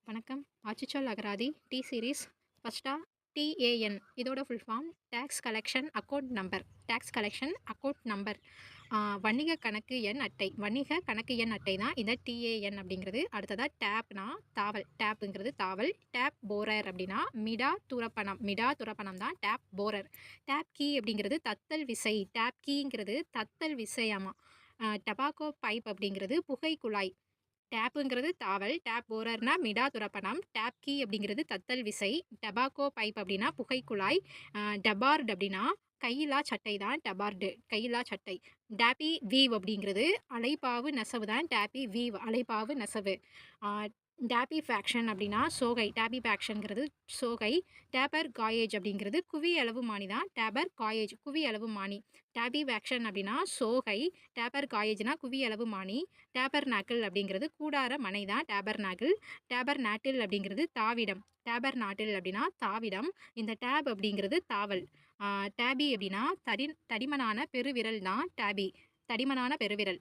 வணக்கம். அச்சுச்சொல் அகராதி டி சீரிஸ் ஃபர்ஸ்ட்டா டிஏஎன் இதோட full form tax collection account number. Tax collection account number. வணிக கணக்கு எண் அட்டை. வணிக கணக்கு எண் அட்டை தான் இந்த டிஏஎன் அப்படிங்கிறது. அடுத்ததாக டேப்னா தாவல். டேப்புங்கிறது தாவல். டேப் போரர் அப்படின்னா மிடா துரப்பணம். மிடா துரப்பணம் தான் டேப் போரர். டேப் கீ அப்படிங்கிறது தத்தல் விசை. டேப் கீங்கிறது தத்தல் விசையாமா. டபாக்கோ பைப் அப்படிங்கிறது புகை குழாய். டேப்புங்கிறது தாவல். டேப் போரர்னா மிடா துரப்பணம். டேப் கீ அப்படிங்கிறது தத்தல் விசை. டபாக்கோ பைப் அப்படின்னா புகைக்குழாய். டபார்டு அப்படின்னா கையிலா சட்டை தான் டபார்டு. கையிலா சட்டை. டேப்பி வீவ் அப்படிங்கிறது அலைப்பாவு நெசவு தான் டேப்பி வீவ். அலைப்பாவு நெசவு. டேப்பி ஃபேக்ஷன் அப்படின்னா சோகை. டேப்பி ஃபேக்ஷனுங்கிறது சோகை. டேபர் காயேஜ் அப்படிங்கிறது குவி அளவு மானி தான் டேபர் காயேஜ். குவி அளவு மானி. டேபி ஃபேக்ஷன் அப்படின்னா சோகை. டேபர் காயேஜ்னா குவி அளவு மானி. டேபர் நாக்கிள் அப்படிங்கிறது கூடார மனை தான் டேபர் நாக்கிள். டேபர் நாட்டில் அப்படிங்கிறது தாவிடம். டேபர் நாட்டில் அப்படின்னா தாவிடம். இந்த டேப் அப்படிங்கிறது தாவல். டேபி அப்படின்னா தடிமனான பெருவிரல் தான் டேபி. தடிமனான பெருவிரல்.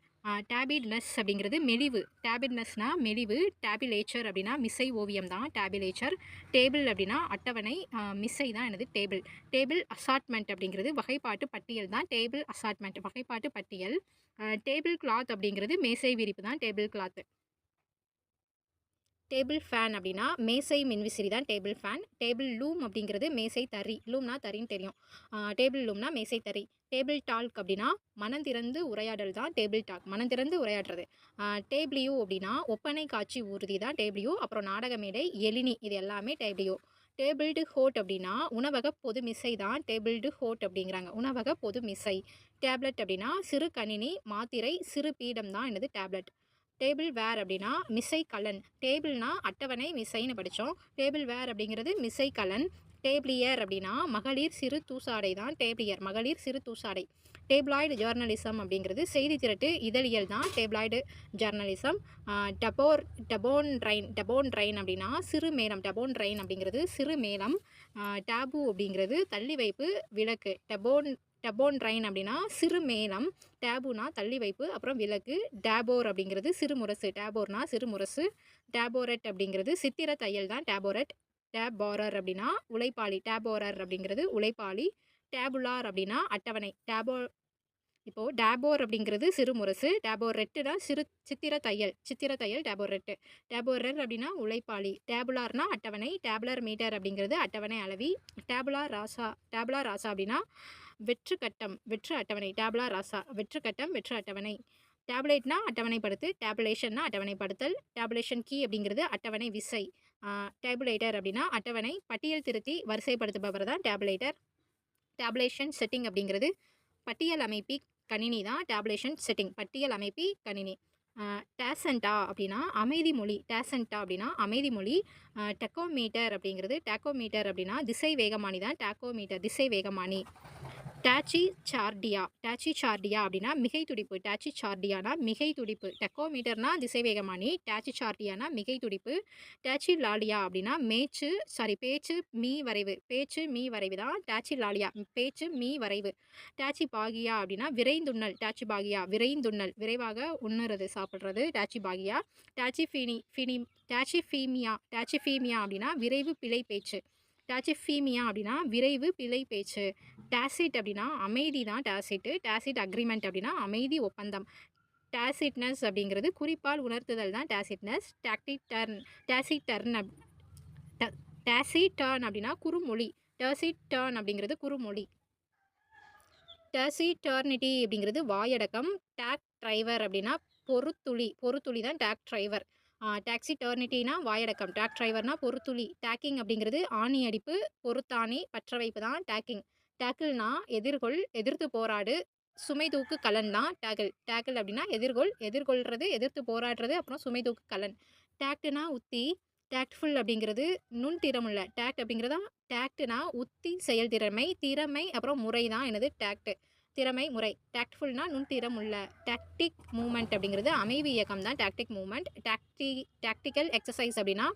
டேபிட்னஸ் அப்படிங்கிறது மெலிவு. டேபிட்னஸ்னா மெலிவு. டேபிலேச்சர் அப்படின்னா மிசை ஓவியம் தான் டேபிலேச்சர். டேபிள் அப்படின்னா அட்டவணை. மிசை தான் எனது டேபிள். டேபிள் அசார்ட்மெண்ட் அப்படிங்கிறது வகைப்பாட்டு பட்டியல் தான் டேபிள் அசார்ட்மெண்ட். வகைப்பாட்டு பட்டியல். டேபிள் கிளாத் அப்படிங்கிறது மேசை விரிப்பு தான் டேபிள் கிளாத். டேபிள் ஃபேன் அப்படின்னா மேசை மின்விசிறி தான் டேபிள் ஃபேன். டேபிள் லூம் அப்படிங்கிறது மேசை தறி. லூம்னா தறின்னு தெரியும். டேபிள் லூம்னா மேசை தறி. டேபிள் டால்க் அப்படின்னா மனம் திறந்து உரையாடல் தான் டேபிள் டாக். மனம் திறந்து உரையாடுறது. டேபிள்யூ அப்படின்னா ஒப்பனை காட்சி ஊர்தி தான் டேபிள்யூ. அப்புறம் நாடக மேடை எழினி இது எல்லாமே டேபிள்யூ. டேபிள்டு ஹோட் அப்படின்னா உணவக பொது மிசை தான் டேபிள்டு ஹோட் அப்படிங்கிறாங்க. உணவக பொது மிசை. டேப்லெட் அப்படின்னா சிறு கணினி மாத்திரை சிறு பீடம் தான் என்னது டேப்லெட். டேபிள் வேர் அப்படின்னா மிசை கலன். டேபிள்னா அட்டவணை மிசைன்னு படித்தோம். டேபிள் வேர் அப்படிங்கிறது மிசை கலன். டேபிளியர் அப்படின்னா மகளிர் சிறு தூசாடை தான் டேபிளியர். மகளிர் சிறு தூசாடை. டேப்ளாய்டு ஜேர்னலிசம் அப்படிங்கிறது செய்தி திரட்டு இதழியல் தான் டேப்ளாய்டு ஜேர்னலிசம். டபோன் ட்ரைன் அப்படின்னா சிறு மேளம். டபோன் ட்ரைன் அப்படிங்கிறது சிறு மேளம். டேபு அப்படிங்கிறது தள்ளி வைப்பு விளக்கு. டபோன் ட்ரைன் அப்படின்னா சிறு மேளம். டேபுனா தள்ளி வைப்பு அப்புறம் விளக்கு. டேபோர் அப்படிங்கிறது சிறுமுரசு. டேபோர்னா சிறுமுரசு. டேபோரெட் அப்படிங்கிறது சித்திர தையல் தான் டேபோரெட். டேப்பாரர் அப்படின்னா உழைப்பாளி. டேபோரர் அப்படிங்கிறது உழைப்பாளி. டேபுலார் அப்படின்னா அட்டவணை. டேபோர் அப்படிங்கிறது சிறுமுரசு. டேபோரெட்டுனா சித்திர தையல். சித்திர தையல் டேபோரெட்டு. டேபோரர் அப்படின்னா உழைப்பாளி. டேபுலார்னா அட்டவணை. டேபுலர் மீட்டர் அப்படிங்கிறது அட்டவணை அளவி. டேபுலா ராசா அப்படின்னா வெற்று கட்டம். வெற்று அட்டவணை. டேபுலா ராசா வெற்று கட்டம் வெற்று அட்டவணை. டேப்லேட்னா அட்டவணைப்படுத்து. டேபுலேஷன்னா அட்டவணைப்படுத்தல். டேபுலேஷன் கீ அப்படிங்கிறது அட்டவணை விசை. டேபுலேட்டர் அப்படின்னா அட்டவணை பட்டியல் திருத்தி வரிசைப்படுத்துபவர் தான் டேபுலேட்டர். டேபுலேஷன் செட்டிங் அப்படிங்கிறது பட்டியல் அமைப்பி கணினி தான் டேபுலேஷன் செட்டிங். பட்டியல் அமைப்பி கணினி. டேசண்டா அப்படின்னா அமைதி மொழி. டேசண்டா அப்படின்னா அமைதி மொழி. டெக்கோமீட்டர் அப்படின்னா திசை வேகமானி தான் டேக்கோமீட்டர். திசை வேகமானி. டாச்சி சார்டியா அப்படின்னா மிகை துடிப்பு. டாச்சி சார்டியானா மிகை துடிப்பு. டெக்கோமீட்டர்னா திசைவேகமானி. டாச்சி சார்டியானா மிகை துடிப்பு. டாச்சி லாலியா அப்படின்னா பேச்சு மீ வரைவு. பேச்சு மீ வரைவு தான் டாச்சி லாலியா. பேச்சு மீ வரைவு. டாச்சி பாகியா அப்படின்னா விரைந்துண்ணல். டாச்சி பாகியா விரைந்துண்ணல். விரைவாக உண்ணுறது சாப்பிட்றது டாச்சி பாகியா. டாச்சிஃபீமியா அப்படின்னா விரைவு பிழை பேச்சு. டாச்சிஃபீமியா அப்படின்னா விரைவு பிழை பேச்சு. டாசிட் அப்படின்னா அமைதி தான் டாசிட்டு. டாசிட் அக்ரிமெண்ட் அப்படின்னா அமைதி ஒப்பந்தம். டாசிட்னஸ் அப்படிங்கிறது குறிப்பால் உணர்த்துதல் தான் டாசிட்னஸ். டாசிடர்ன் அப்படின்னா குறுமொழி. டாசிடர்ன் அப்படிங்கிறது குறுமொழி. டாசிடர்னிட்டி அப்படிங்கிறது வாயடக்கம். டாக் டிரைவர் அப்படின்னா பொறுத்துளி தான் டாக் டிரைவர். டாக்ஸி டர்னிட்டினா வாயடக்கம். டாக் டிரைவர்னா பொறுத்துளி. டேக்கிங் அப்படிங்கிறது ஆணி அடிப்பு பொறுத்தாணி பற்ற வைப்பு தான் டேக்கிங். டேக்கிள்னா எதிர்த்து போராடு சுமை தூக்கு கலன் தான் டேக்கிள். டேக்கிள் அப்படின்னா எதிர்கொள்றது எதிர்த்து போராடுறது அப்புறம் சுமை தூக்கு கலன். டேக்ட்னா உத்தி. டேக்ட்ஃபுல் அப்படிங்கிறது நுண்திறமுள்ள. டேக்ட் அப்படிங்கிறதா டேக்ட்னா உத்தி திறமை அப்புறம் முறை தான் எனது டேக்ட். திறமை முறை. டேக்ட்ஃபுல்னா நுண்திறம் உள்ள. டாக்டிக் மூமெண்ட் அப்படிங்கிறது அமைவி இயக்கம் தான் டாக்டிக் மூமெண்ட். டாக்டிக்கல் எக்ஸசைஸ் அப்படின்னா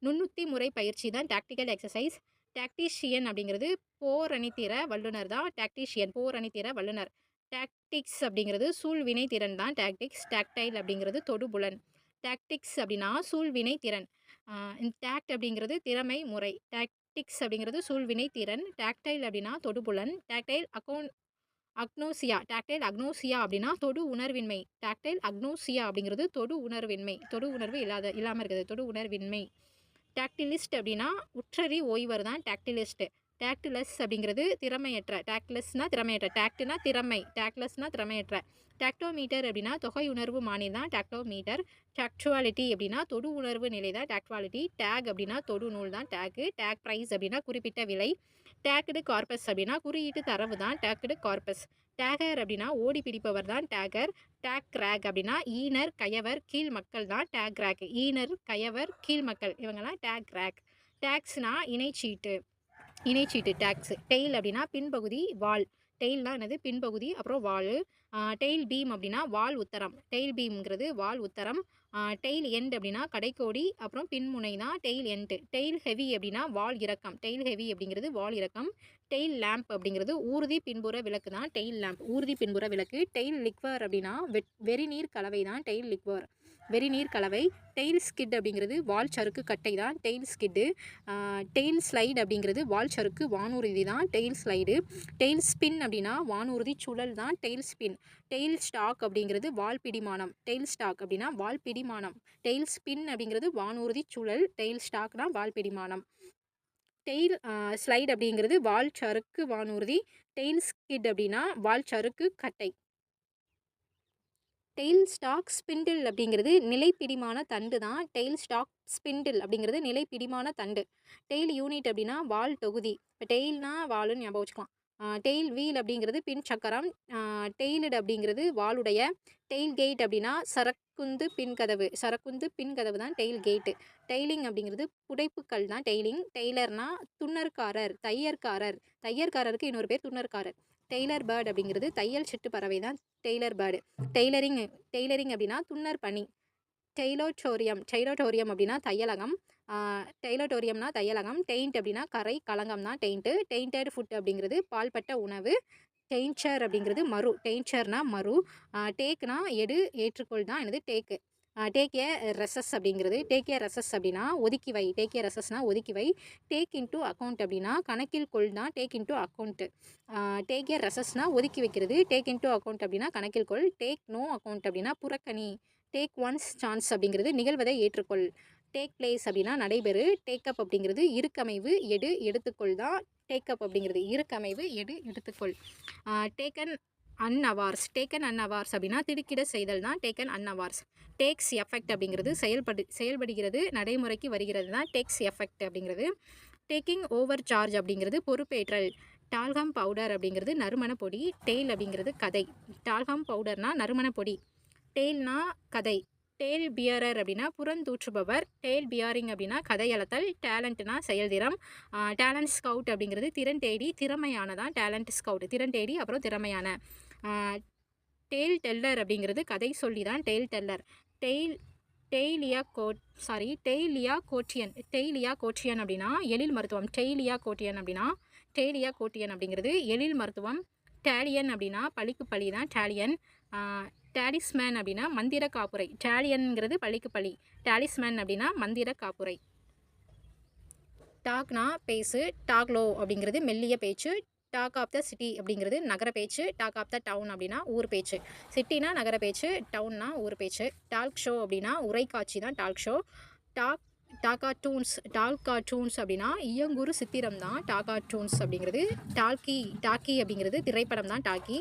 நுண்ணுத்தி முறை பயிற்சி தான் டாக்டிக்கல் எக்ஸசைஸ். டாக்டிஷியன் அப்படிங்கிறது போரணித்திற வல்லுநர் தான் டாக்டிஷியன். போரணித்திற வல்லுநர். டாக்டிக்ஸ் அப்படிங்கிறது சூழ்வினை திறன் தான் டாக்டிக்ஸ். டாக்டைல் அப்படிங்கிறது தொடுபுலன். டாக்டிக்ஸ் அப்படின்னா சூழ்வினை திறன். டேக்ட் அப்படிங்கிறது திறமை, முறை. டாக்டிக்ஸ் அப்படிங்கிறது சூழ்வினை திறன். டாக்டைல் அப்படின்னா தொடுபுலன். டாக்டைல் அக்னோசியா அப்படின்னா தொடு உணர்வின்மை. டாக்டைல் அக்னோசியா அப்படிங்கிறது தொடு உணர்வின்மை. தொடு உணர்வு இல்லாம இருக்குது. தொடு உணர்வின்மை. டாக்டிலிஸ்ட் அப்படின்னா உற்றறி ஓய்வர் தான் டாக்டிலிஸ்ட். டாக்டிலஸ் அப்படிங்கிறது திறமையற்ற. டாக்டிலஸ்னா திறமையற்ற. டாக்ட்னா திறமை. டாக்ட்லஸ்னா திறமையற்ற. டாக்டோமீட்டர் அப்படின்னா தொகை உணர்வு மானி தான் டாக்டோமீட்டர். டாக்சுவாலிட்டி அப்படின்னா தொடு உணர்வு நிலை தான் டாக்சுவாலிட்டி. டேக் அப்படின்னா தொடு நூல் தான் டேக்கு. டேக் ப்ரைஸ் அப்படின்னா குறிப்பிட்ட விலை. டேக்டு கார்பஸ் அப்படின்னா குறியீட்டு தரவு தான் டேக்டு கார்பஸ். டேகர் அப்படின்னா ஓடி பிடிப்பவர் தான் டேகர். டேக் ரேக் அப்படின்னா ஈனர் கயவர் கீழ் மக்கள் தான் டேக் ரேக். ஈனர் கயவர் கீழ் மக்கள் இவங்கெல்லாம் டேக் ரேக். டேக்ஸ்னா இணைச்சீட்டு. டேக்ஸ். டெயில் அப்படின்னா பின்பகுதி வால். டெயில்னா என்னது? பின்பகுதி. அப்புறம் வால். டெயில் பீம் அப்படின்னா வால் உத்தரம். டெயில் பீம்ங்கிறது வால் உத்தரம். டெயில் எண்ட் அப்படின்னா கடைக்கோடி. அப்புறம் பின்முனை தான் டெயில் எண்டு. டெயில் ஹெவி அப்படின்னா வால் இறக்கம். டெயில் ஹெவி அப்படிங்கிறது வால் இறக்கம். டெயில் லேம்ப் அப்படிங்கிறது ஊர்தி பின்புற விளக்கு தான் டெயில் லேம்ப். ஊர்தி பின்புற விளக்கு. டெயில் லிக்வர் அப்படின்னா வெறிநீர் கலவை தான் டெயில் லிக்வர். வெறிநீர் கலவை. டெயில் ஸ்கிட் அப்படிங்கிறது வால் சறுக்கு கட்டை தான் டெயில் ஸ்கிட்டு. டெயில் ஸ்லைடு அப்படிங்கிறது வால் சறுக்கு வானூர்தி தான் டெயில் ஸ்லைடு. டெயில் ஸ்பின் அப்படின்னா வானூர்தி சுழல் தான் டெயில் ஸ்பின். டெயில் ஸ்டாக் அப்படிங்கிறது வால் பிடிமானம். டெயில் ஸ்டாக் அப்படின்னா வால் பிடிமானம். டெயில் ஸ்பின் அப்படிங்கிறது வானூர்தி சுழல். டெயில் ஸ்டாக்னா வால் பிடிமானம். டெயில் ஸ்லைடு அப்படிங்கிறது வால் சறுக்கு வானூர்தி. டெயில் ஸ்கிட் அப்படின்னா வால் சறுக்கு கட்டை. டெயில் ஸ்டாக் ஸ்பிண்டில் அப்படிங்கிறது நிலைப்பிடிமான தண்டு தான் டெயில் ஸ்டாக் ஸ்பிண்டில் அப்படிங்கிறது நிலைப்பிடிமான தண்டு. டெயில் யூனிட் அப்படின்னா வால் தொகுதி. இப்போ டெயில்னா வால்னு ஞாபகம் வச்சுக்கலாம். டெயில் வீல் அப்படிங்கிறது பின் சக்கரம். டெயிலட் அப்படிங்கிறது வாளுடைய. டெயில் கேட் அப்படின்னா சரக்குந்து பின்கதவு தான் டெயில் கேட்டு. டெய்லிங் அப்படிங்கிறது புடைப்புக்கள் தான் டெய்லிங். டெய்லர்னா துன்னர்காரர், தையர்காரருக்கு இன்னொரு பேர் துன்னர்காரர். டெய்லர் பேர்ட் அப்படிங்கிறது தையல் சிட்டு பறவை தான் டெய்லர் பேர்டு. டெய்லரிங் அப்படின்னா துன்னர் பணி. டெய்லோட்டோரியம் அப்படின்னா தையலகம். டெய்லோட்டோரியம்னா தையலகம். டெயிண்ட் அப்படின்னா கரை களங்கம் தான் டெயிண்ட்டு. டெயிண்டட் ஃபுட் அப்படிங்கிறது பால்பட்ட உணவு. டெயின்ச்சர் அப்படிங்கிறது மறு. டெயின்ச்சர்னா மறு. டேக்னா ஏற்றுக்கொள் தான் என்னது டேக்கு. டேக் ஏ ரெசஸ் அப்படிங்கிறது. டேக் ஏ ரெசஸ் அப்படின்னா ஒதுக்கி வை. டேக் ஏ ரெசஸ்னா ஒதுக்கி வை. டேக் இன்டூ அக்கௌண்ட் அப்படின்னா கணக்கில் கொள் தான் take into account. Take a ரெசஸ்னா ஒதுக்கி வைக்கிறது. டேக் இன்டூ அக்கௌண்ட் அப்படின்னா கணக்கில் கொள். டேக் நோ அக்கௌண்ட் அப்படின்னா புறக்கணி. டேக் ஒன்ஸ் சான்ஸ் அப்படிங்கிறது நிகழ்வதை ஏற்றுக்கொள். டேக் பிளேஸ் அப்படின்னா நடைபெறு. டேக்கப் அப்படிங்கிறது இருக்கமைவு எடுத்துக்கொள் தான் டேக்கப் அப்படிங்கிறது. இருக்கமைவு எடுத்துக்கொள். டேக்கன் அன்அவார்ஸ் அப்படின்னா திடுக்கிட செய்தல் தான் டேக்கன் அன்அவார்ஸ். டேக்ஸ் எஃபெக்ட் அப்படிங்கிறது செயல்படுகிறது, நடைமுறைக்கு வருகிறது தான் டேக்ஸ் எஃபெக்ட் அப்படிங்கிறது. டேக்கிங் ஓவர் சார்ஜ் அப்படிங்கிறது பொறுப்பேற்றல். டால்கம் பவுடர் அப்படிங்கிறது நறுமண பொடி. டெயில் அப்படிங்கிறது கதை. டால்கம் பவுடர்னா நறுமண பொடி. டெயில்னா கதை. டெயில் பியரர் அப்படின்னா புறந்தூற்றுபவர். டெயில் பியரிங் அப்படின்னா கதையளத்தல். டேலண்ட்னா செயல்திறம். டேலண்ட் ஸ்கவுட் அப்படிங்கிறது திறன் தேடி திறமையானதான் டேலண்ட் ஸ்கவுட். திறன் தேடி அப்புறம் திறமையான. டெயில் டெல்லர் அப்படிங்கிறது கதை சொல்லி தான் டெயில் டெல்லர். டெய்லியா கோட்டியன் அப்படின்னா எழில் மருத்துவம். டெய்லியா கோட்டியன் அப்படிங்கிறது எழில் மருத்துவம். டேலியன் அப்படின்னா பழிக்கு பழி தான் டேலியன். டாலிஸ்மேன் அப்படின்னா மந்திர காப்புரை. டேலியன்கிறது பழிக்கு பழி. டாலிஸ்மேன் அப்படின்னா மந்திர காப்புரை. டாக்னா பேசு. டாக்லோ அப்படிங்கிறது மெல்லிய பேச்சு. டாக் ஆஃப் த சிட்டி அப்படிங்கிறது நகர பேச்சு. டாக் ஆஃப் த டவுன் அப்படின்னா ஊர் பேச்சு. சிட்டினா நகர பேச்சு, டவுன்னா ஊர் பேச்சு. டால்க் ஷோ அப்படின்னா உரைக்காட்சி தான் டால்க் ஷோ. டால்கார்ட்டூன்ஸ் அப்படின்னா இயங்குறு சித்திரம் தான் டால்கார்ட்டூன்ஸ் அப்படிங்கிறது. டாக்கி அப்படிங்கிறது திரைப்படம் தான் டாக்கி.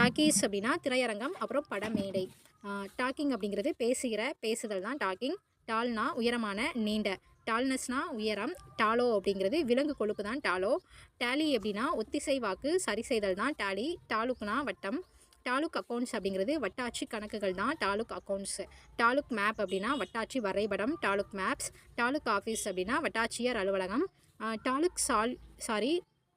டாக்கீஸ் அப்படின்னா திரையரங்கம் அப்புறம் படமேடை. டாக்கிங் அப்படிங்கிறது பேசுதல் தான் டாக்கிங். டால்னா உயரமான நீண்ட. டால்னஸ்னா உயரம். டாலோ அப்படிங்கிறது விலங்கு கொழுப்பு தான் டாலோ. டேலி அப்படின்னா ஒத்திசை வாக்கு சரி செய்தல் தான் டேலி. டாலுக்னா வட்டம். டாலுக் அக்கௌண்ட்ஸ் அப்படிங்கிறது வட்டாட்சி கணக்குகள் தான் டாலுக் அக்கௌண்ட்ஸ். டாலுக் மேப் அப்படின்னா வட்டாட்சி வரைபடம் டாலுக் மேப்ஸ். டாலுக் ஆஃபீஸ் அப்படின்னா வட்டாட்சியர் அலுவலகம்.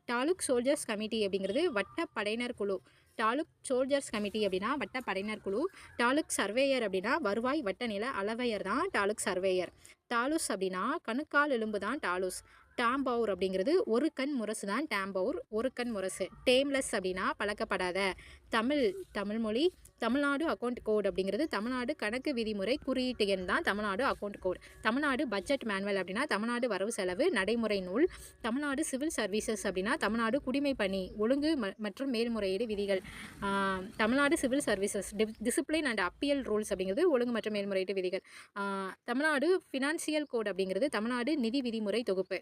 டாலுக் சோல்ஜர்ஸ் கமிட்டி அப்படிங்கிறது வட்ட படையினர் குழு. டாலுக் சோல்ஜர்ஸ் கமிட்டி அப்படின்னா வட்ட படையினர் குழு. டாலுக் சர்வேயர் அப்படின்னா வருவாய் வட்ட நில அளவையர் தான் டாலுக் சர்வேயர். டாலுஸ் அப்படின்னா கணுக்கால் எலும்பு தான் டாலுஸ். டாம்பவுர் அப்படிங்கிறது ஒரு கண் முரசு தான் டாம்பவுர். ஒரு கண் முரசு. டேம்லெஸ் அப்படின்னா பழக்கப்படாத. தமிழ் மொழி. தமிழ்நாடு அக்கௌண்ட் கோட் அப்படிங்கிறது தமிழ்நாடு கணக்கு விதிமுறை குறியீட்டு எண் தான் Tamil Nadu account code. Tamil Nadu budget manual அப்படின்னா தமிழ்நாடு வரவு செலவு நடைமுறை நூல். தமிழ்நாடு சிவில் சர்வீசஸ் அப்படின்னா தமிழ்நாடு குடிமை பணி ஒழுங்கு மற்றும் மேல்முறையீடு விதிகள். Tamil Nadu civil services discipline and appeal rules அப்படிங்கிறது ஒழுங்கு மற்றும் மேல்முறையீட்டு விதிகள். தமிழ்நாடு ஃபினான்சியல் கோட் அப்படிங்கிறது தமிழ்நாடு நிதி விதிமுறை தொகுப்பு.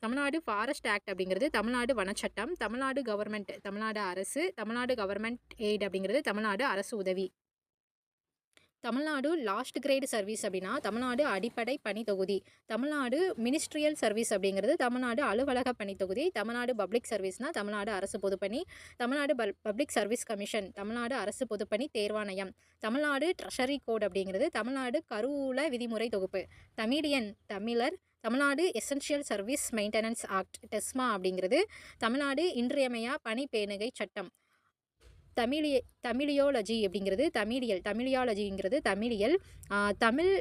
தமிழ்நாடு ஃபாரஸ்ட் ஆக்ட் அப்படிங்கிறது தமிழ்நாடு வனச்சட்டம். தமிழ்நாடு கவர்மெண்ட் தமிழ்நாடு அரசு. தமிழ்நாடு கவர்மெண்ட் எய்ட் அப்படிங்கிறது தமிழ்நாடு அரசு உதவி. தமிழ்நாடு லாஸ்ட் கிரேட் சர்வீஸ் அப்படின்னா தமிழ்நாடு அடிப்படை பணி தொகுதி. தமிழ்நாடு மினிஸ்ட்ரியல் சர்வீஸ் அப்படிங்கிறது தமிழ்நாடு அலுவலக பணி தொகுதி. தமிழ்நாடு பப்ளிக் சர்வீஸ்னால் தமிழ்நாடு அரசு பொதுப்பணி. Tamil Nadu public service commission Tamil Nadu அரசு பொதுப்பணி தேர்வாணையம். தமிழ்நாடு ட்ரெஷரி கோட் அப்படிங்கிறது தமிழ்நாடு கருவூல விதிமுறை தொகுப்பு. தமிழியன் தமிழர். Tamil Nadu essential service maintenance act TESMA அப்படிங்கிறது தமிழ்நாடு இன்றியமையா பணி பேணுகை சட்டம். தமிழியோலஜி அப்படிங்கிறது தமிழியாலஜிங்கிறது தமிழியல். தமிழ்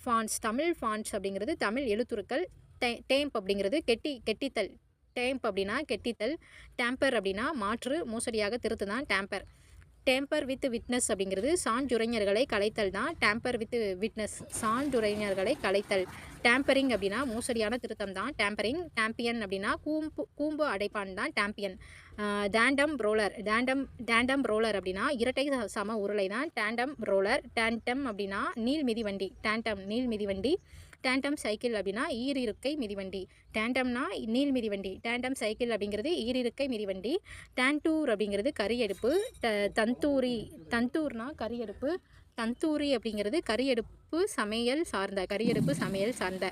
ஃபாண்ட்ஸ் அப்படிங்கிறது தமிழ் எழுத்துருக்கள். டேம்ப் அப்படிங்கிறது கெட்டித்தல். டேம்ப் அப்படின்னா கெட்டித்தல். டேம்பர் அப்படின்னா மாற்று மோசடியாக திருத்து தான் டேம்பர். டேம்பர் வித் விட்னஸ் அப்படிங்கிறது சான்றுரைஞர்களை கலைத்தல் தான் டேம்பர் வித் விட்னஸ். சான்றுரைஞர்களை கலைத்தல். டேம்பரிங் அப்படின்னா மோசடியான திருத்தம் தான் டேம்பரிங். டேம்பியன் அப்படின்னா கூம்பு அடைப்பான் தான் டேம்பியன். டேண்டம் ரோலர் அப்படின்னா இரட்டை சம உருளை தான் டேண்டம் ரோலர். டேண்டம் அப்படின்னா நீள் மிதிவண்டி. நீள் மிதிவண்டி. டேண்டம் சைக்கிள் அப்படின்னா ஈரிருக்கை மிதிவண்டி. டேண்டம்னா நீள் மிதிவண்டி. டேண்டம் சைக்கிள் அப்படிங்கிறது ஈரிருக்கை மிதிவண்டி. டேண்டூர் அப்படிங்கிறது கரியடுப்பு. தந்தூர்னா கரியடுப்பு. தந்தூரி அப்படிங்கிறது கரியடுப்பு சமையல் சார்ந்த.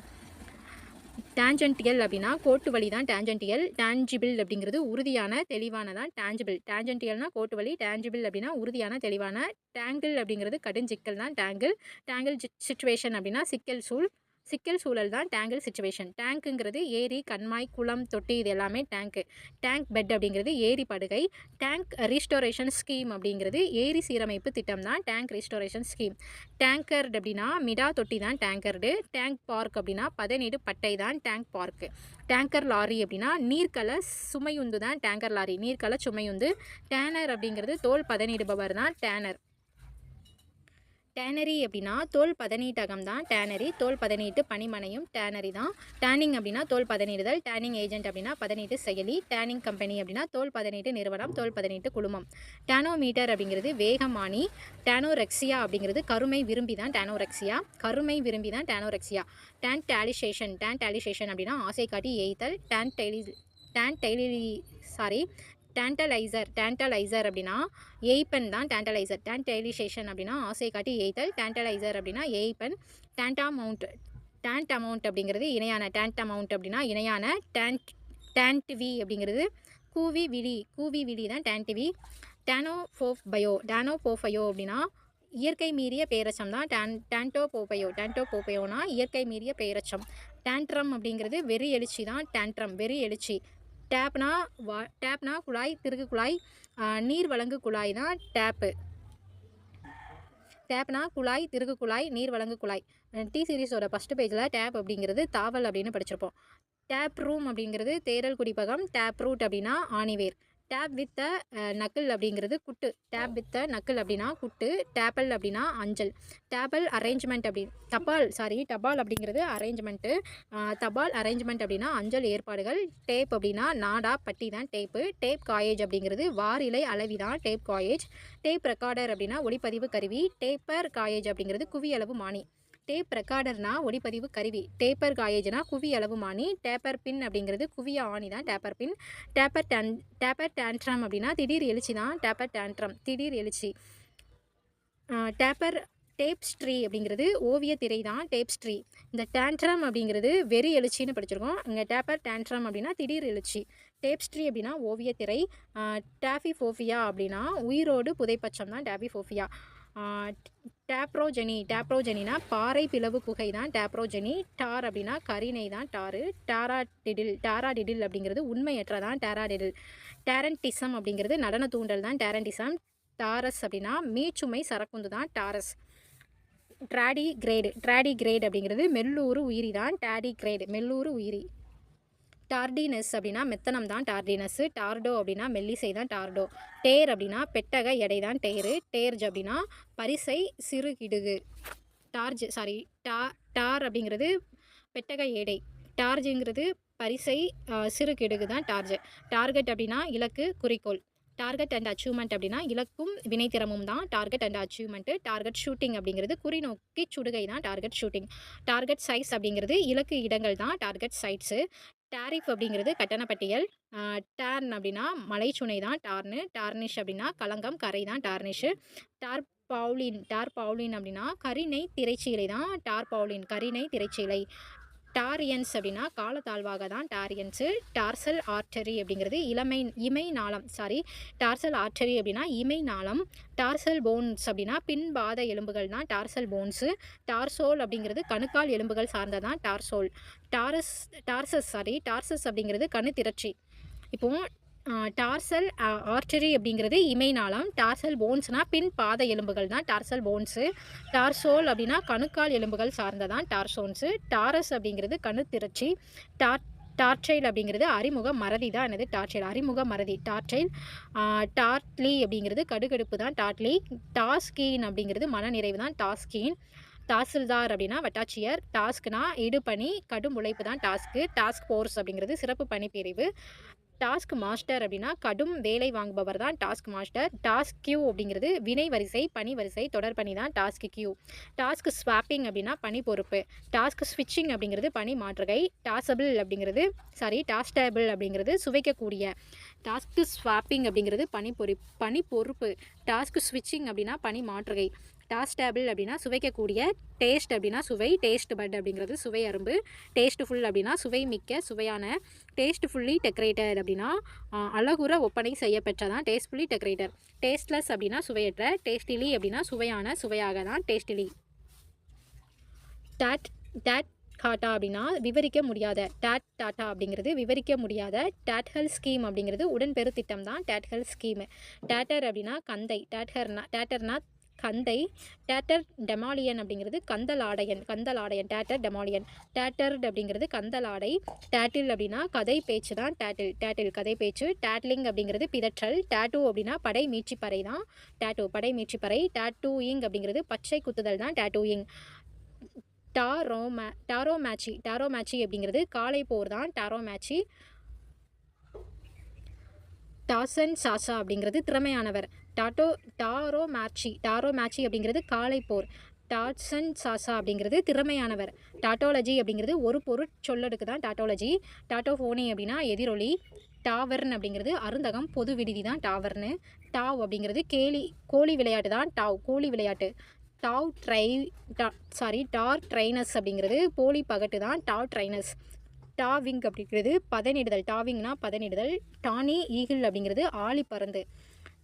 டேஞ்சன்டியல் அப்படின்னா கோட்டு வழி தான் டேஞ்சன்டியல். டேஞ்சிபிள் அப்படிங்கிறது உறுதியான தெளிவானதான் டேஞ்சிபிள். டேஞ்சன்டியல்னா கோட்டு வழி. டேஞ்சிபிள் அப்படின்னா உறுதியான தெளிவான. டேங்கிள் அப்படிங்கிறது கடுஞ்சிக்கல் தான் டேங்கிள் சிச்சுவேஷன் அப்படின்னா சிக்கல் சூழல் தான் டேங்கிள் சிச்சுவேஷன். டேங்க்குங்கிறது ஏரி கண்மாய் குளம் தொட்டி இது எல்லாமே டேங்க்கு. டேங்க் பெட் அப்படிங்கிறது ஏரி படுகை. டேங்க் ரீஸ்டோரேஷன் ஸ்கீம் அப்படிங்கிறது ஏரி சீரமைப்பு திட்டம் தான் டேங்க் ரீஸ்டோரேஷன் ஸ்கீம். டேங்கர்டு அப்படின்னா மிடா தொட்டி தான் டேங்கர்டு. டேங்க் பார்க் அப்படின்னா பதநீடு பட்டை தான் டேங்க் பார்க்கு. டேங்கர் லாரி அப்படின்னா நீர்க்கல சுமையுந்து தான் டேங்கர் லாரி. நீர்க்கல சுமையுந்து. டேனர் அப்படிங்கிறது தோல் பதனிடுபவர் தான் டேனர். டேனரி அப்படின்னா தோல் பதனீட்டகம் தான் டேனரி. தோல் பதனீட்டு பணிமனையும் டேனரி தான். டேனிங் அப்படின்னா தோல் பதனிடுதல். டேனிங் ஏஜென்ட் அப்படின்னா பதனீட்டு செயலி. டேனிங் கம்பெனி அப்படின்னா தோல் பதனீட்டு நிறுவனம். தோல் பதனீட்டு குழுமம். டேனோமீட்டர் அப்படிங்கிறது வேகமானி. டேனோரெக்சியா அப்படிங்கிறது கருமை விரும்பி தான் டேனோரெக்சியா. டேன்டாலிசேஷன் அப்படின்னா ஆசை காட்டி ஏய்த்தல். டேண்டலைசர் அப்படின்னா ஏய்ப்பன் தான் டேண்டலைசர். டேன்டைலிசேஷன் அப்படின்னா ஆசை காட்டி ஏய்த்தல். டேண்டலைசர் அப்படின்னா ஏய்ப்பன். டேண்டமவுண்ட் அப்படிங்கிறது இணையான. டேண்டமவுண்ட் அப்படின்னா இணையான. டேன்ட்வி அப்படிங்கிறது கூவி விழி தான் டேன்ட்வி. டேனோபோஃபயோ அப்படின்னா இயற்கை மீறிய பேரச்சம் தான் டேன்டோபோபயோனா இயற்கை மீறிய பேரச்சம். டேண்ட்ரம் அப்படிங்கிறது வெறி எழுச்சி தான் டேண்ட்ரம் வெறி எழுச்சி. டேப்னா குழாய் திருகு குழாய். நீர் வழங்கு குழாய் தான் டேப்னா குழாய் திருகு குழாய் நீர் வழங்கு குழாய். டி சீரிஸோட ஃபஸ்ட்டு பேஜில் டேப் அப்படிங்கிறது தாவல் அப்படின்னு படிச்சிருப்போம். டேப் ரூம் அப்படிங்கிறது தேரல் குடிப்பகம். டேப் ரூட் அப்படின்னா ஆணிவேர். டேப் வித் நக்கிள் அப்படிங்கிறது குட்டு. டேப் வித் நக்கிள் அப்படின்னா குட்டு. டேப்பல் அப்படின்னா அஞ்சல். டேபல் அரேஞ்ச்மெண்ட் டபால் அப்படிங்கிறது அரேஞ்ச்மெண்ட்டு. தபால் அரேஞ்ச்மெண்ட் அப்படின்னா அஞ்சல் ஏற்பாடுகள். டேப் அப்படின்னா நாடா பட்டி தான் டேப்பு. டேப் காயேஜ் அப்படிங்கிறது வாரிலை அளவி தான் டேப் காயேஜ். டேப் ரெக்கார்டர் அப்படின்னா ஒளிப்பதிவு கருவி. டேப்பர் காயேஜ் அப்படிங்கிறது குவியளவு மானி. டேப் ரெக்கார்டர்னா ஒளிப்பதிவு கருவி. டேப்பர் காயேஜ்னா குவி அளவு மானி. டேப்பர் பின் அப்படிங்கிறது குவிய ஆணி தான் டேப்பர் பின். டேப்பர் டேண்ட்ரம் அப்படின்னா திடீர் எழுச்சி தான் டேப்பர் டேண்ட்ரம் திடீர் எழுச்சி. டேப்ஸ்ட்ரி அப்படிங்கிறது ஓவிய திரை தான் டேப்ஸ்ட்ரி. இந்த டேண்ட்ரம் அப்படிங்கிறது வெறி எழுச்சின்னு படிச்சிருக்கோம். இங்கே டேப்பர் டேண்ட்ரம் அப்படின்னா திடீர் எழுச்சி. டேப்ஸ்ட்ரி அப்படின்னா ஓவிய திரை. டாஃபிஃபோஃபியா அப்படின்னா உயிரோடு புதைப்பச்சம் தான் டாஃபிஃபோஃபியா. டேப்ரோஜெனினா பாறை பிளவு குகை தான் டேப்ரோஜெனி. டார் அப்படின்னா கரிணை தான் டாரு. டாராடிடில் அப்படிங்கிறது உண்மையற்றதான் டேராடிடில். டேரண்டிசம் அப்படிங்கிறது நடன தூண்டல் தான் டேரண்டிசம். டாரஸ் அப்படின்னா மீச்சுமை சரக்குந்து தான் டாரஸ். ட்ராடி கிரேட் அப்படிங்கிறது மெல்லூறு உயிரி தான் டாடி கிரேட் மெல்லூறு உயிரி. டார்டினஸ் அப்படின்னா மெத்தனம் தான் டார்டினஸ்ஸு. டார்டோ அப்படின்னா மெல்லிசை தான் டார்டோ. டேர் அப்படின்னா பெட்டக எடை தான் டேரு. டேர்ஜ் அப்படின்னா பரிசை சிறுகிடுகு. சாரி டார் அப்படிங்கிறது பெட்டக எடை. டார்ஜுங்கிறது பரிசை சிறுகிடுகு தான் டார்ஜ். டார்கெட் அப்படின்னா இலக்கு குறிக்கோள். டார்கெட் அண்ட் அச்சீவ்மெண்ட் அப்படின்னா இலக்கும் வினைத்திறமும் தான் target and achievement. Target shooting அப்படிங்கிறது குறிநோக்கி சுடுகை தான் டார்கெட் ஷூட்டிங். டார்கெட் சைஸ் அப்படிங்கிறது இலக்கு இடங்கள் தான் டார்கெட் சைட்ஸு. டாரிஃப் அப்படிங்கிறது கட்டணப்பட்டியல். டேர்ன் அப்படின்னா மலைச்சுனை தான் டார்னு. டார்னிஷ் அப்படின்னா களங்கம் கரை தான் டார்னிஷு. டார்பவுலின் அப்படின்னா கரிணை திரைச்சீலை தான் டார்பவுலின் கரிணை திரைச்சீலை. டாரியன்ஸ் அப்படின்னா காலத்தாழ்வாக தான் டாரியன்ஸு. டார்சல் ஆர்டரி அப்படிங்கிறது இமை நாளம். டார்சல் ஆர்டரி அப்படின்னா இமை நாளம். டார்சல் போன்ஸ் அப்படின்னா பின்பாத எலும்புகள் தான் டார்சல் போன்ஸு. டார்சோல் அப்படிங்கிறது கணுக்கால் எலும்புகள் சார்ந்ததான் டார்சோல். டார்சஸ் அப்படிங்கிறது கணு திரட்சி. இப்போது டார்சல் ஆர்டரி அப்படிங்கிறது இமை நாளம். டார்சல் போன்ஸ்னால் பின் பாத எலும்புகள் தான் டார்சல் போன்ஸு. டார்சோல் அப்படின்னா கணுக்கால் எலும்புகள் சார்ந்ததான் டார்சோன்ஸு. டாரஸ் அப்படிங்கிறது கணு திரட்சி. டார்ட்ரைல் அப்படிங்கிறது அறிமுக மறதி தான் என்னது டார்ட்ரைல் அறிமுக மறதி டார்ட்ரைல். டார்ட்லி அப்படிங்கிறது கடுகடுப்பு தான் டார்ட்லி. டாஸ்கீன் அப்படிங்கிறது மனநிறைவு தான் டாஸ்கீன். தாசில்தார் அப்படின்னா வட்டாட்சியர். டாஸ்க்னா இடுபணி கடும் உழைப்பு தான் டாஸ்க்கு. டாஸ்க் ஃபோர்ஸ் அப்படிங்கிறது சிறப்பு பணிப்பிரிவு. டாஸ்க் மாஸ்டர் அப்படின்னா கடும் வேலை வாங்குபவர் தான் டாஸ்க் மாஸ்டர். டாஸ்க் கியூ அப்படிங்கிறது வினை வரிசை பணி வரிசை தொடர்பணி தான் டாஸ்க் கியூ. டாஸ்க் ஸ்வாப்பிங் அப்படின்னா பணி பொறுப்பு. டாஸ்க் ஸ்விட்சிங் அப்படிங்கிறது பணி மாற்றுகை. டாஸ்டேபிள் அப்படிங்கிறது சுவைக்கக்கூடிய. டாஸ்க் ஸ்வாப்பிங் அப்படிங்கிறது பணி பொறுப்பு. டாஸ்க் ஸ்விட்சிங் அப்படின்னா பணி மாற்றுகை. டாஸ்டேபிள் அப்படின்னா சுவைக்கக்கூடிய. டேஸ்ட் அப்படின்னா சுவை. டேஸ்ட் பட் அப்படிங்கிறது சுவை அரும்பு. டேஸ்ட்ஃபுல் அப்படின்னா சுவை மிக்க சுவையான. டேஸ்ட்ஃபுல்லி டெக்கரேட்டட் அப்படின்னா அழகுற ஒப்பனை செய்யப்பெற்றதான் டேஸ்ட்ஃபுல்லி டெக்கரேட்டர். டேஸ்ட்லெஸ் அப்படின்னா சுவையற்ற. டேஸ்டிலி அப்படின்னா சுவையான சுவையாக தான் டேஸ்டிலி. டேட் காட்டா அப்படின்னா விவரிக்க முடியாத. டாட்டா அப்படிங்கிறது விவரிக்க முடியாத. டேட்ஹெல் ஸ்கீம் அப்படிங்கிறது உடன்பெறு திட்டம் தான் டேட்ஹெல் ஸ்கீமு. டேட்டர் அப்படின்னா கந்தை. டேட்டர்னா கந்தை. டேட்டர் டெமாலியன் அப்படிங்கிறது கந்தலாடையன். டேட்டர் டெமாலியன். டேட்டர்ட் அப்படிங்கிறது கந்தலாடை. டேட்டில் அப்படின்னா கதை பேச்சு தான் டேட்டில் கதை பேச்சு. டேட்லிங் அப்படிங்கிறது பிதற்றல். டேட்டூ அப்படின்னா படை மீட்சிப்பறை தான் படை மீட்சிப்பறை. டேட்டூயிங் அப்படிங்கிறது பச்சை குத்துதல் தான் டேட்டூயிங். டாரோமேச்சி அப்படிங்கிறது காளை போர் தான் டாரோமேச்சி. டாசன் சாசா அப்படிங்கிறது திறமையானவர். டாரோமேச்சி அப்படிங்கிறது காளை போர். டாட்சன் சாசா அப்படிங்கிறது திறமையானவர். டாட்டோலஜி அப்படிங்கிறது ஒரு பொருட்சொல்லடுக்கு தான் டாட்டோலஜி. டாட்டோஃபோனி அப்படின்னா எதிரொலி. டாவர்ன் அப்படிங்கிறது அருந்தகம் பொது விடுதி தான் டாவர்னு. டாவ் அப்படிங்கிறது கோழி விளையாட்டு தான் கோழி விளையாட்டு. டார் ட்ரைனஸ் அப்படிங்கிறது போலி பகட்டு தான் டாவ் ட்ரைனஸ். டாவிங் அப்படிங்கிறது பதனிடுதல். டாவிங்னா பதனிடுதல். டானி ஈகிள் அப்படிங்கிறது ஆழி பறந்து.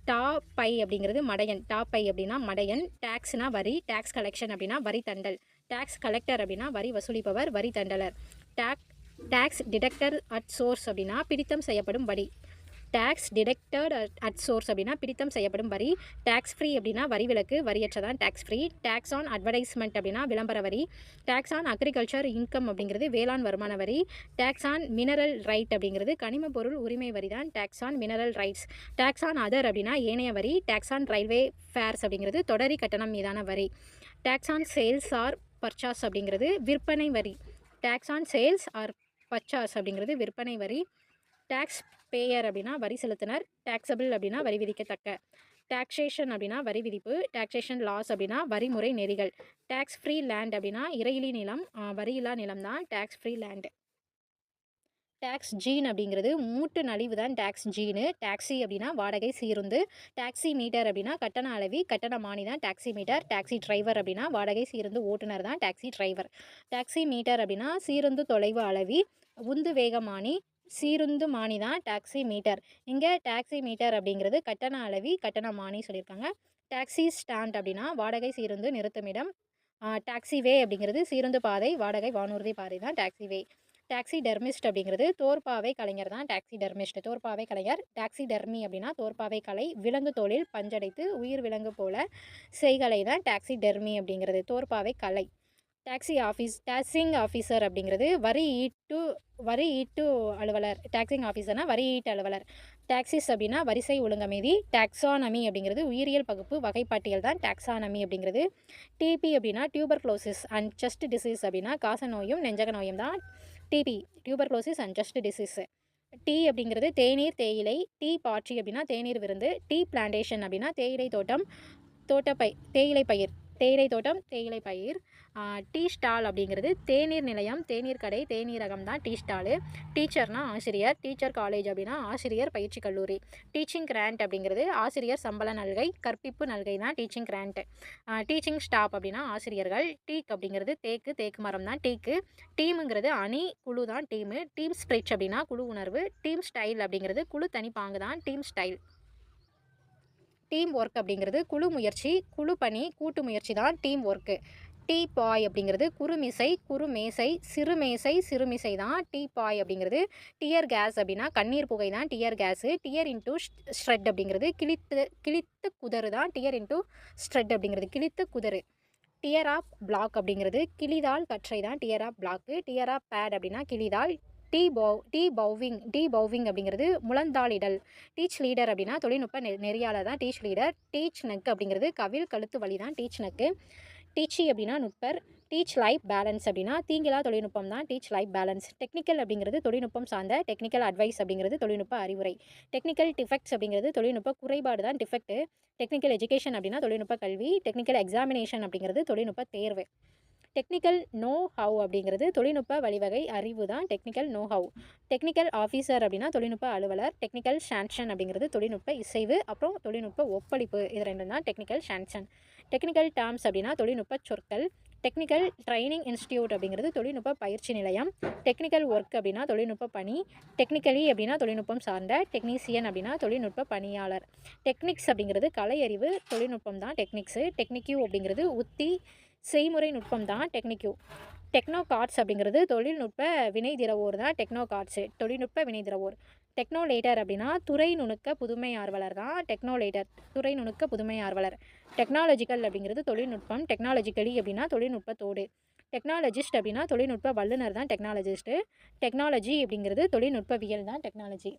டாப்பை அப்படிங்கிறது மடையன். டாப்பை அப்படின்னா மடையன். டேக்ஸ்னா வரி. டேக்ஸ் கலெக்ஷன் அப்படின்னா வரி தண்டல். டேக்ஸ் கலெக்டர் அப்படின்னா வரி வசூலிப்பவர் வரி தண்டலர். டேக்ஸ் டிடெக்டர் அட் சோர்ஸ் அப்படின்னா பிடித்தம் செய்யப்படும் வரி. டேக்ஸ் டிடெக்டட் அட் சோர்ஸ் அப்படின்னா பிடித்தம் செய்யப்படும் வரி. டேக்ஸ் ஃப்ரீ அப்படின்னா வரி விலக்கு வரியற்றதான் tax free. Tax on advertisement அப்படின்னா விளம்பர வரி. டேக்ஸ் ஆன் அக்ரிகல்ச்சர் இன்கம் அப்படிங்கிறது வேளாண் வருமான வரி. டேக்ஸ் ஆன் மினரல் ரைட் அப்படிங்கிறது கனிம பொருள் உரிமை வரி தான் tax on mineral rights. Tax on other அப்படின்னா ஏனைய வரி. டேக்ஸ் ஆன் ரயில்வே ஃபேர்ஸ் அப்படிங்கிறது தொடரி கட்டணம் மீதான வரி. டேக்ஸ் ஆன் சேல்ஸ் ஆர் பர்ச்சாஸ் அப்படிங்கிறது விற்பனை வரி. டேக்ஸ் ஆன் சேல்ஸ் ஆர் பர்ச்சாஸ் அப்படிங்கிறது விற்பனை வரி. டேக்ஸ் பேயர் அப்படின்னா வரி செலுத்தினர். டேக்ஸபிள் அப்படின்னா வரி விதிக்கத்தக்க. டாக்ஸேஷன் அப்படின்னா வரி விதிப்பு. டாக்ஸேஷன் லாஸ் அப்படின்னா வரிமுறை நெறிகள். டேக்ஸ் ஃப்ரீ லேண்ட் அப்படின்னா இறையிலி நிலம் வரியில்லா நிலம் தான் tax free land. Tax gene அப்படிங்கிறது மூட்டு நலிவு தான் டேக்ஸ் ஜீனு. டாக்ஸி அப்படின்னா வாடகை சீருந்து. டாக்ஸி மீட்டர் அப்படின்னா கட்டண அளவி கட்டணமானி தான் டாக்ஸி மீட்டர். டாக்ஸி டிரைவர் அப்படின்னா வாடகை சீருந்து ஓட்டுநர் தான் டாக்ஸி டிரைவர். டாக்ஸி மீட்டர் அப்படின்னா சீருந்து தொலைவு அளவி உந்து வேகமானி சீருந்து மானி தான் டாக்ஸி மீட்டர். இங்கே டாக்ஸி மீட்டர் அப்படிங்கிறது கட்டண அளவி கட்டணமானி சொல்லியிருக்காங்க. டாக்ஸி ஸ்டாண்ட் அப்படின்னா வாடகை சீருந்து நிறுத்துமிடம். டாக்ஸி வே அப்படிங்கிறது சீருந்து பாதை வாடகை வானூர்தி பாதை தான் டாக்ஸி வே. டாக்ஸி டெர்மிஸ்ட் அப்படிங்கிறது தோற்பாவை கலைஞர் தான் டாக்ஸி டெர்மிஸ்ட் தோற்பாவை கலைஞர். டாக்ஸி டெர்மி அப்படின்னா தோற்பாவை கலை விலங்கு தோலில் பஞ்சடைத்து உயிர் விலங்கு போல செய்கலை தான் டாக்ஸி டெர்மி அப்படிங்கிறது தோற்பாவை கலை. டாக்ஸிங் ஆஃபீஸர் அப்படிங்கிறது வரி ஈட்டு அலுவலர். டாக்ஸிங் ஆஃபீஸர்னா வரி ஈட்டு அலுவலர். டாக்ஸிஸ் அப்படின்னா வரிசை ஒழுங்கமைதி. டாக்ஸானமி அப்படிங்கிறது உயிரியல் பகுப்பு வகைப்பாட்டியல் தான் டாக்ஸானமி அப்படிங்கிறது. டிபி அப்படின்னா டியூபர்குலோசிஸ் அண்ட் செஸ்ட் டிசீஸ் அப்படின்னா காச நோயும் நெஞ்சக நோயும் தான் TB, tuberculosis and chest disease. Tea அப்படிங்கிறது தேநீர், தேயிலை. டீ பார்ட்டி அப்படின்னா தேநீர் விருந்து. டீ பிளான்டேஷன் அப்படின்னா தேயிலை தோட்டம், தேயிலை பயிர், தேயிலை தோட்டம், தேயிலை பயிர். டீ ஸ்டால் அப்படிங்கிறது தேநீர் நிலையம், தேநீர் கடை, தேநீரகம் தான் டீ ஸ்டாலு. டீச்சர்னா ஆசிரியர். டீச்சர் காலேஜ் அப்படின்னா ஆசிரியர் பயிற்சி கல்லூரி. டீச்சிங் கிராண்ட் அப்படிங்கிறது ஆசிரியர் சம்பள நல்கை, கற்பிப்பு நல்கை தான் டீச்சிங் கிராண்ட். டீச்சிங் ஸ்டாப் அப்படின்னா ஆசிரியர்கள். டீக் அப்படிங்கிறது தேக்கு மரம் தான் டீக்கு. டீமுங்கிறது அணி, குழு தான் டீமு. டீம் ஸ்பிரிட் அப்படின்னா குழு உணர்வு. டீம் ஸ்டைல் அப்படிங்கிறது குழு தனிப்பாங்கு தான் டீம் ஸ்டைல். டீம் ஒர்க் அப்படிங்கிறது குழு முயற்சி, குழு பணி, கூட்டு முயற்சி தான் டீம் ஒர்க்கு. டீ பாய் அப்படிங்கிறது குறுமிசை, குறுமேசை, சிறுமிசை தான் டீ பாய் அப்படிங்கிறது. டியர் கேஸ் அப்படின்னா கண்ணீர் புகை தான் tear gas. Tear into shred அப்படிங்கிறது கிழித்த குதறு தான் டியர் இன்டூ ஸ்ட்ரெட் அப்படிங்கிறது கிழித்த குதறு. டியர் ஆஃப் பிளாக் அப்படிங்கிறது கிளிதால் கற்றை தான் tear off block. Tear off pad அப்படின்னா கிளிதால். டீபவுவிங் அப்படிங்கிறது முழந்தாளிடல். டீச் லீடர் அப்படின்னா தொழில்நுட்ப நெறியாளர் தான் டீச் லீடர். டீச் நெக் அப்படிங்கிறது கவிழ் கழுத்து வலி தான் டீச் நெக்கு. டீச்சி அப்படின்னா நுட்பர். டீச் லைஃப் பேலன்ஸ் அப்படின்னா தீங்கிலா தொழில்நுட்பம் தான் டீச் லைஃப் பேலன்ஸ். டெக்னிக்கல் அப்படிங்கிறது தொழில்நுட்பம் சார்ந்த. டெக்னிக்கல் அட்வைஸ் அப்படிங்கிறது தொழில்நுட்ப அறிவுரை. டெக்னிக்கல் டிஃபெக்ட்ஸ் அப்படிங்கிறது தொழில்நுட்ப குறைபாடு தான் டிஃபெக்ட். டெக்னிக்கல் எஜுகேஷன் அப்படின்னா தொழில்நுட்ப கல்வி. டெக்னிக்கல் எக்ஸாமினேஷன் அப்படிங்கிறது தொழில்நுட்ப தேர்வு. டெக்னிக்கல் நோ ஹவ் அப்படிங்கிறது தொழில்நுட்ப வழிவகை அறிவு தான் technical know how. Technical officer அப்படின்னா தொழில்நுட்ப அலுவலர். டெக்னிக்கல் சாங்ஷன் அப்படிங்கிறது தொழில்நுட்ப இசைவு. அப்புறம் தொழில்நுட்ப ஒப்பளிப்பு, இது ரெண்டும் தான் டெக்னிக்கல் சாங்ஷன். டெக்னிக்கல் டேர்ம்ஸ் அப்படின்னா தொழில்நுட்ப சொற்கள். டெக்னிக்கல் ட்ரைனிங் இன்ஸ்டியூட் அப்படிங்கிறது தொழில்நுட்ப பயிற்சி நிலையம். டெக்னிக்கல் ஒர்க் அப்படின்னா தொழில்நுட்ப பணி. டெக்னிக்கலி அப்படின்னா தொழில்நுட்பம் சார்ந்த. டெக்னீசியன் அப்படின்னா தொழில்நுட்ப பணியாளர். டெக்னிக்ஸ் அப்படிங்கிறது கலையறிவு, தொழில்நுட்பம் தான் டெக்னிக்ஸு. டெக்னிக்யூ அப்படிங்கிறது உத்தி, செய்முறை நுட்பம் தான் டெக்னிக்யூ. டெக்னோ கார்ட்ஸ் அப்படிங்கிறது தொழில்நுட்ப வினைதிறவோர் தான் டெக்னோ கார்ட்ஸு, தொழில்நுட்ப வினைதிறவோர். டெக்னோலேட்டர் அப்படின்னா துறை நுணுக்க புதுமை ஆர்வலர் தான் டெக்னோலேட்டர், துறை நுணுக்க புதுமை ஆர்வலர். டெக்னாலஜிக்கல் அப்படிங்கிறது தொழில்நுட்பம். டெக்னாலஜிக்கலி அப்படின்னா தொழில்நுட்பத்தோடு. டெக்னாலஜிஸ்ட் அப்படின்னா தொழில்நுட்ப வல்லுநர் தான் டெக்னாலஜிஸ்ட்டு. டெக்னாலஜி அப்படிங்கிறது தொழில்நுட்பவியல் தான் டெக்னாலஜி.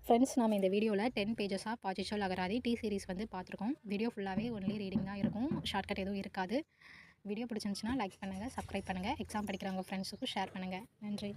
ஃப்ரெண்ட்ஸ், நம்ம இந்த வீடியோவில் 10 பேஜஸ் ஆஃப் பாச்சிச்சோல் அகராதி டி சீரிஸ் வந்து பார்த்துருக்கோம். வீடியோ ஃபுல்லாகவே ஒன்லி ரீடிங் தான் இருக்கும், ஷார்ட்கட் எதுவும் இருக்காது. வீடியோ பிடிச்சிருந்துச்சுன்னா லைக் பண்ணுங்கள், சப்ஸ்கிரைப் பண்ணுங்கள். எக்ஸாம் படிக்கிறவங்க ஃப்ரெண்ட்ஸுக்கும் ஷேர் பண்ணுங்கள். நன்றி.